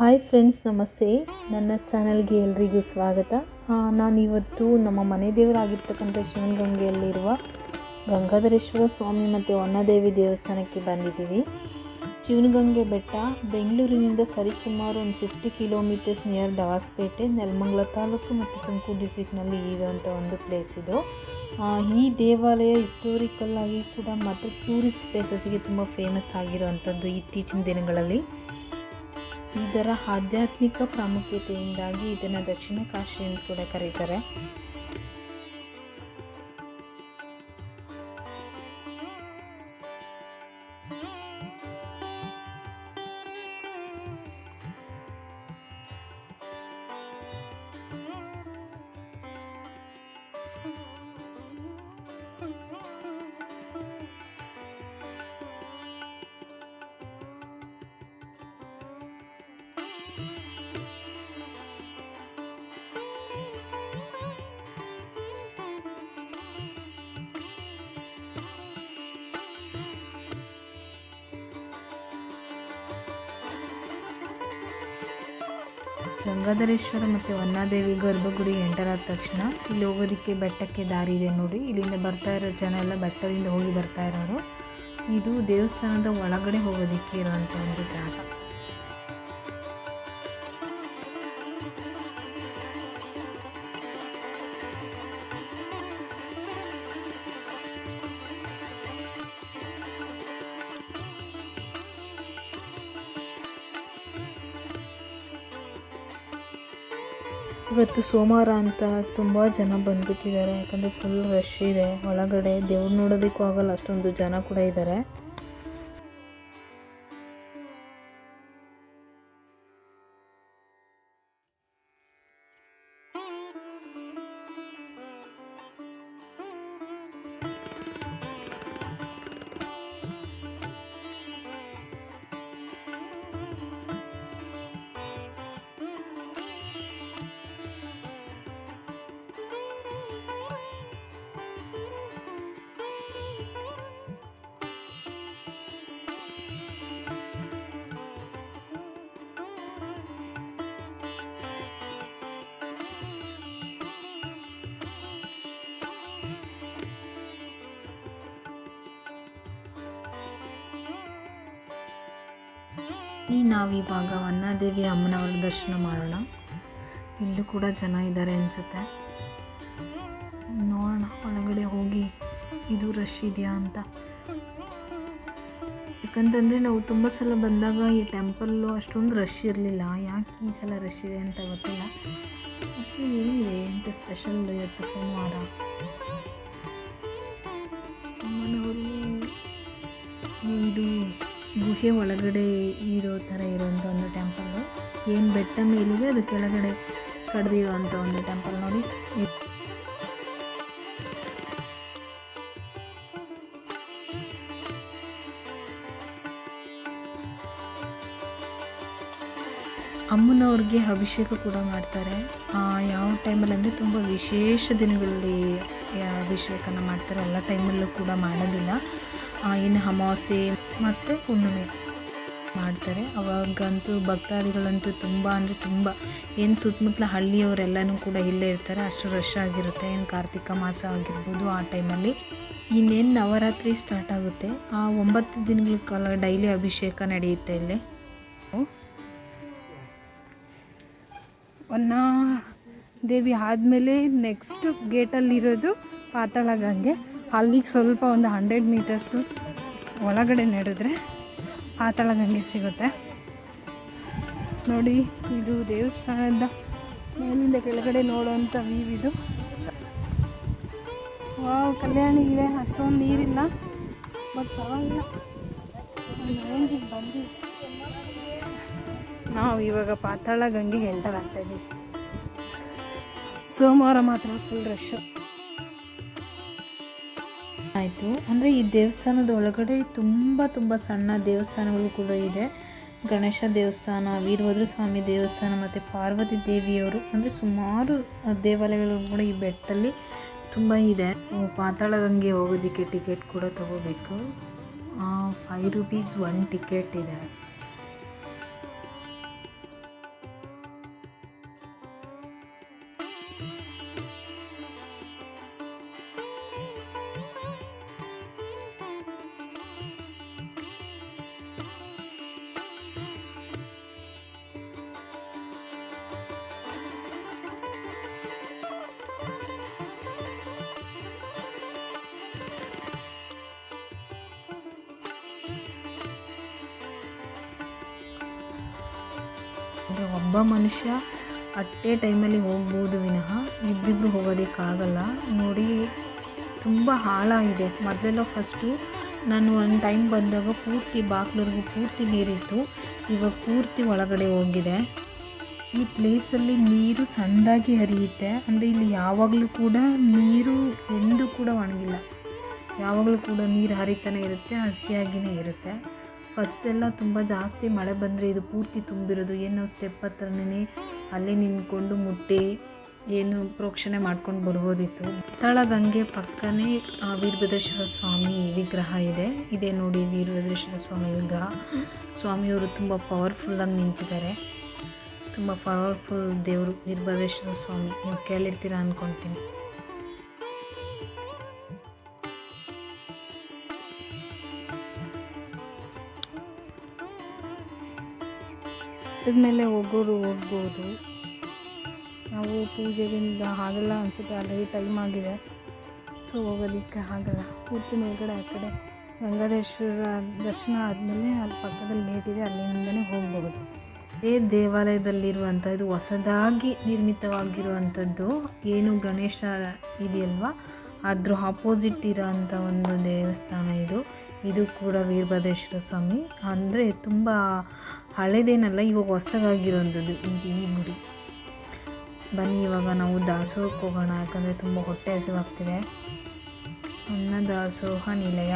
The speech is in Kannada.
ಹಾಯ್ ಫ್ರೆಂಡ್ಸ್, ನಮಸ್ತೆ. ನನ್ನ ಚಾನಲ್ಗೆ ಎಲ್ರಿಗೂ ಸ್ವಾಗತ. ನಾನಿವತ್ತು ನಮ್ಮ ಮನೆ ದೇವರಾಗಿರ್ತಕ್ಕಂಥ ಶಿವನಗಂಗೆಯಲ್ಲಿರುವ ಗಂಗಾಧರೇಶ್ವರ ಸ್ವಾಮಿ ಮತ್ತು ಹೊನ್ನದೇವಿ ದೇವಸ್ಥಾನಕ್ಕೆ ಬಂದಿದ್ದೀವಿ. ಶಿವನಗಂಗೆ ಬೆಟ್ಟ ಬೆಂಗಳೂರಿನಿಂದ ಸರಿಸುಮಾರು ಒಂದು 50 ಕಿಲೋಮೀಟರ್ಸ್ ನಿಯರ್ ದವಾಸ್ಪೇಟೆ, ನೆಲಮಂಗಲ ತಾಲೂಕು ಮತ್ತು ತುಮಕೂರು ಡಿಸ್ಟ್ರಿಕ್ನಲ್ಲಿ ಇರುವಂಥ ಒಂದು ಪ್ಲೇಸ್ ಇದು. ಈ ದೇವಾಲಯ ಹಿಸ್ಟೋರಿಕಲ್ ಆಗಿ ಕೂಡ ಮತ್ತು ಟೂರಿಸ್ಟ್ ಪ್ಲೇಸಸ್ಗೆ ತುಂಬ ಫೇಮಸ್ ಆಗಿರುವಂಥದ್ದು ಇತ್ತೀಚಿನ ದಿನಗಳಲ್ಲಿ. ಇದರ ಆಧ್ಯಾತ್ಮಿಕ ಪ್ರಾಮುಖ್ಯತೆಯಿಂದಾಗಿ ಇದನ್ನು ದಕ್ಷಿಣ ಕಾಶಿ ಎಂದು ಕೂಡ ಕರೀತಾರೆ. ಗಂಗಾಧರೇಶ್ವರ ಮತ್ತು ಹೊನ್ನಾದೇವಿ ಗರ್ಭಗುಡಿ ಎಂಟರ್ ಆದ ತಕ್ಷಣ ಇಲ್ಲಿ ಹೋಗೋದಕ್ಕೆ ಬೆಟ್ಟಕ್ಕೆ ದಾರಿ ಇದೆ ನೋಡಿ. ಇಲ್ಲಿಂದ ಬರ್ತಾ ಇರೋ ಜನ ಎಲ್ಲ ಬೆಟ್ಟದಿಂದ ಹೋಗಿ ಬರ್ತಾ ಇರೋರು. ಇದು ದೇವಸ್ಥಾನದ ಒಳಗಡೆ ಹೋಗೋದಕ್ಕೆ ಇರುವಂಥ ಒಂದು ಜಾಗ. ಇವತ್ತು ಸೋಮವಾರ ಅಂತ ತುಂಬ ಜನ ಬಂದ್ಬಿಟ್ಟಿದ್ದಾರೆ, ಯಾಕಂದರೆ ಫುಲ್ ರಶ್ ಇದೆ. ಒಳಗಡೆ ದೇವ್ರು ನೋಡೋದಕ್ಕೂ ಆಗಲ್ಲ, ಅಷ್ಟೊಂದು ಜನ ಕೂಡ ಇದ್ದಾರೆ. ನಾವಿವಾಗ ಹೊನ್ನಾದೇವಿ ಅಮ್ಮನವರ ದರ್ಶನ ಮಾಡೋಣ. ಇಲ್ಲೂ ಕೂಡ ಜನ ಇದ್ದಾರೆ ಅನಿಸುತ್ತೆ. ನೋಡೋಣ ಒಳಗಡೆ ಹೋಗಿ ಇದು ರಶ್ ಇದೆಯಾ ಅಂತ. ಯಾಕಂತಂದರೆ ನಾವು ತುಂಬ ಸಲ ಬಂದಾಗ ಈ ಟೆಂಪಲ್ಲು ಅಷ್ಟೊಂದು ರಶ್ ಇರಲಿಲ್ಲ. ಯಾಕೆ ಈ ಸಲ ರಶ್ ಇದೆ ಅಂತ ಗೊತ್ತಿಲ್ಲ. ಏನಿದೆ ಅಂತ ಸ್ಪೆಷಲ್ ಇವತ್ತು ಸೋಮವಾರ. ಅಮ್ಮನವರು ಇದು ಗುಹೆ ಒಳಗಡೆ ಇರೋ ಥರ ಇರೋವಂಥ ಒಂದು ಟೆಂಪಲ್ಲು. ಏನು ಬೆಟ್ಟ ಮೇಲಿದೆ ಅದು ಕೆಳಗಡೆ ಕಡ್ದಿರೋವಂಥ ಒಂದು ಟೆಂಪಲ್ ನೋಡಿ. ಅಮ್ಮನವ್ರಿಗೆ ಅಭಿಷೇಕ ಕೂಡ ಮಾಡ್ತಾರೆ. ಯಾವ ಟೈಮಲ್ಲಿ ಅಂದರೆ ತುಂಬ ವಿಶೇಷ ದಿನಗಳಲ್ಲಿ ಅಭಿಷೇಕನ ಮಾಡ್ತಾರೆ. ಎಲ್ಲ ಟೈಮಲ್ಲೂ ಕೂಡ ಮಾಡೋದಿಲ್ಲ. ಇನ್ನು ಅಮಾವಾಸ್ಯೆ ಮತ್ತು ಹುಣ್ಣಿಮೆ ಮಾಡ್ತಾರೆ. ಅವಾಗಂತೂ ಭಕ್ತಾದಿಗಳಂತೂ ತುಂಬ ಅಂದರೆ ತುಂಬ, ಏನು ಸುತ್ತಮುತ್ತಲ ಹಳ್ಳಿಯವರೆಲ್ಲನೂ ಕೂಡ ಇಲ್ಲೇ ಇರ್ತಾರೆ. ಅಷ್ಟು ರಶ್ ಆಗಿರುತ್ತೆ. ಏನು ಕಾರ್ತಿಕ ಮಾಸ ಆಗಿರ್ಬೋದು ಆ ಟೈಮಲ್ಲಿ. ಇನ್ನೇನು ನವರಾತ್ರಿ ಸ್ಟಾರ್ಟ್ ಆಗುತ್ತೆ, ಆ 9 ದಿನಗಳ ಕಾಲ ಡೈಲಿ ಅಭಿಷೇಕ ನಡೆಯುತ್ತೆ ಇಲ್ಲಿ. ಹೊನ್ನಾದೇವಿ ಆದಮೇಲೆ ನೆಕ್ಸ್ಟ್ ಗೇಟಲ್ಲಿರೋದು ಪಾತಾಳ ಗಂಗೆ. ಅಲ್ಲಿಗೆ ಸ್ವಲ್ಪ ಒಂದು 100 ಮೀಟರ್ಸು ಒಳಗಡೆ ನಡೆದ್ರೆ ಪಾತಾಳ ಗಂಗೆ ಸಿಗುತ್ತೆ ನೋಡಿ. ಇದು ದೇವಸ್ಥಾನದ ಮೇಲಿಂದ ಕೆಳಗಡೆ ನೋಡುವಂಥ ವ್ಯೂ ಇದು. ಕಲ್ಯಾಣಿ ಇದೆ, ಅಷ್ಟೊಂದು ನೀರಿಲ್ಲ, ಬಟ್ ಪರವಾಗಿಲ್ಲ, ರೇಂಜಿಗೆ ಬಂದು ನಾವು ಇವಾಗ ಪಾತಾಳ ಗಂಗೆ ಎಂಟರ್ ಆಗ್ತಾಯಿದ್ದೀವಿ. ಸೋಮವಾರ ಮಾತ್ರ ಫುಲ್ ರಶ್ಶು ಆಯಿತು. ಅಂದರೆ ಈ ದೇವಸ್ಥಾನದ ಒಳಗಡೆ ತುಂಬ ಸಣ್ಣ ದೇವಸ್ಥಾನಗಳು ಕೂಡ ಇದೆ. ಗಣೇಶ ದೇವಸ್ಥಾನ, ವೀರಭದ್ರ ಸ್ವಾಮಿ ದೇವಸ್ಥಾನ ಮತ್ತು ಪಾರ್ವತಿ ದೇವಿಯವರು, ಅಂದರೆ ಸುಮಾರು ದೇವಾಲಯಗಳು ಕೂಡ ಈ ಬೆಟ್ಟದಲ್ಲಿ ತುಂಬ ಇದೆ. ಪಾತಾಳ ಗಂಗೆ ಹೋಗೋದಕ್ಕೆ ಟಿಕೆಟ್ ಕೂಡ ತಗೋಬೇಕು. 5 rupees 1 ಟಿಕೆಟ್ ಇದೆ. ಅಂದರೆ ಒಬ್ಬ ಮನುಷ್ಯ ಅಟ್ಟೇ ಟೈಮಲ್ಲಿ ಹೋಗ್ಬೋದು ವಿನಃ ಇಬ್ಬಿಬ್ಬರು ಹೋಗೋದಕ್ಕಾಗಲ್ಲ. ನೋಡಿ ತುಂಬ ಆಳ ಇದೆ. ಮೊದಲೆಲ್ಲ ಫಸ್ಟು ನಾನು ಒಂದು ಟೈಮ್ ಬಂದಾಗ ಪೂರ್ತಿ ಬಾಗ್ಲವರೆಗೂ ಪೂರ್ತಿ ನೀರಿತ್ತು, ಇವಾಗ ಪೂರ್ತಿ ಒಳಗಡೆ ಹೋಗಿದೆ. ಈ ಪ್ಲೇಸಲ್ಲಿ ನೀರು ಸಣ್ಣದಾಗಿ ಹರಿಯುತ್ತೆ. ಅಂದರೆ ಇಲ್ಲಿ ಯಾವಾಗಲೂ ಕೂಡ ನೀರು ಎಂದೂ ಕೂಡ ಒಣಗಿಲ್ಲ, ಯಾವಾಗಲೂ ಕೂಡ ನೀರು ಹರಿತಾನೆ ಇರುತ್ತೆ, ಹಸಿಯಾಗಿಯೇ ಇರುತ್ತೆ. ಫಸ್ಟೆಲ್ಲ ತುಂಬ ಜಾಸ್ತಿ ಮಳೆ ಬಂದರೆ ಇದು ಪೂರ್ತಿ ತುಂಬಿರೋದು. ಏನು ಸ್ಟೆಪ್ ಹತ್ರನೇ ಅಲ್ಲೇ ನಿಂತ್ಕೊಂಡು ಮುಟ್ಟಿ ಏನು ಪ್ರೋಕ್ಷಣೆ ಮಾಡ್ಕೊಂಡು ಬರ್ಬೋದಿತ್ತು. ತಳಗಂಗೆ ಪಕ್ಕನೇ ವೀರಭದ್ರೇಶ್ವರ ಸ್ವಾಮಿ ವಿಗ್ರಹ ಇದೆ. ಇದೇ ನೋಡಿ ವೀರಭದ್ರೇಶ್ವರ ಸ್ವಾಮಿ ವಿಗ್ರಹ. ಸ್ವಾಮಿಯವರು ತುಂಬ ಪವರ್ಫುಲ್ಲಾಗಿ ನಿಂತಿದ್ದಾರೆ. ತುಂಬ ಪವರ್ಫುಲ್ ದೇವರು ವೀರಭದ್ರೇಶ್ವರ ಸ್ವಾಮಿ. ನೀವು ಕೇಳಿರ್ತೀರ ಅಂದ್ಕೊಳ್ತೀನಿ. ಮೇಲೆ ಹೋಗೋರು ಹೋಗ್ಬೋದು. ನಾವು ಪೂಜೆಯಿಂದ ಹಾಗೆಲ್ಲ ಅನಿಸುತ್ತೆ, ಆಲ್ರೆಡಿ ಟೈಮ್ ಆಗಿದೆ, ಸೊ ಹೋಗೋದಕ್ಕೆ ಆಗಲ್ಲ. ಪೂರ್ತಿ ಮೇಲ್ಗಡೆ ಆ ಕಡೆ ಗಂಗಾಧರೇಶ್ವರ ದರ್ಶನ ಆದಮೇಲೆ ಅಲ್ಲಿ ಪಕ್ಕದಲ್ಲಿ ಮೇಟಿದೆ, ಅಲ್ಲಿಂದಲೇ ಹೋಗ್ಬೋದು. ಅದೇ ದೇವಾಲಯದಲ್ಲಿರುವಂಥ ಇದು ಹೊಸದಾಗಿ ನಿರ್ಮಿತವಾಗಿರುವಂಥದ್ದು. ಏನು ಗಣೇಶ ಇದೆಯಲ್ವ, ಅದ್ರ ಆಪೋಸಿಟ್ ಇರೋಂಥ ಒಂದು ದೇವಸ್ಥಾನ ಇದು. ಇದು ಕೂಡ ವೀರಭದ್ರೇಶ್ವರ ಸ್ವಾಮಿ. ಅಂದರೆ ತುಂಬ ಹಳೇದೇನಲ್ಲ, ಇವಾಗ ಹೊಸದಾಗಿರೋಂಥದ್ದು ಈ ಗುಡಿ. ಬನ್ನಿ ಇವಾಗ ನಾವು ದಾಸೋಹಕ್ಕೆ ಹೋಗೋಣ, ಯಾಕಂದರೆ ತುಂಬ ಹೊಟ್ಟೆ ಹಸಿವಾಗ್ತಿದೆ. ಅನ್ನ ದಾಸೋಹ ನಿಲಯ.